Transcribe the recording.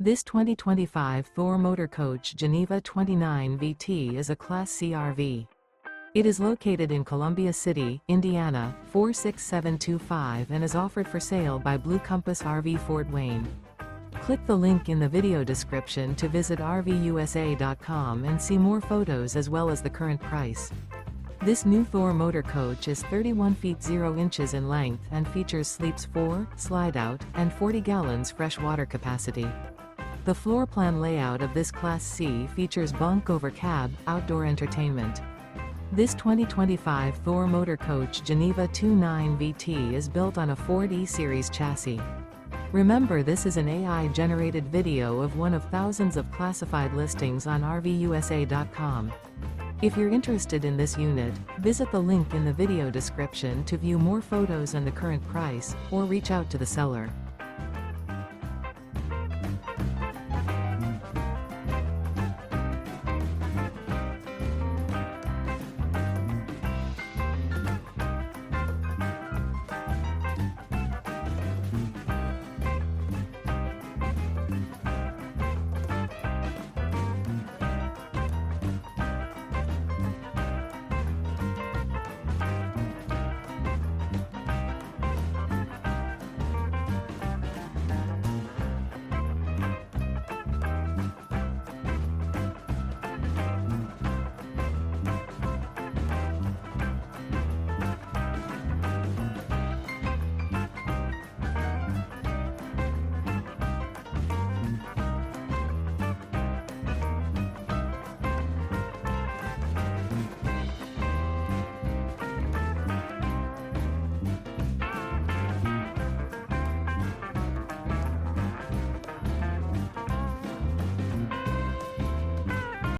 This 2025 Thor Motor Coach Geneva 29 VT is a Class C RV. It is located in Columbia City, Indiana, 46725 and is offered for sale by Blue Compass RV Fort Wayne. Click the link in the video description to visit RVUSA.com and see more photos as well as the current price. This new Thor Motor Coach is 31 feet 0 inches in length and features sleeps 4, Slideout, and 40 gallons fresh water capacity. The floor plan layout of this Class C features Bunk Over Cab, outdoor entertainment. This 2025 Thor Motor Coach Geneva 29 VT is built on a Ford E-Series chassis. Remember, this is an AI-generated video of one of thousands of classified listings on RVUSA.com. If you're interested in this unit, visit the link in the video description to view more photos and the current price, or reach out to the seller.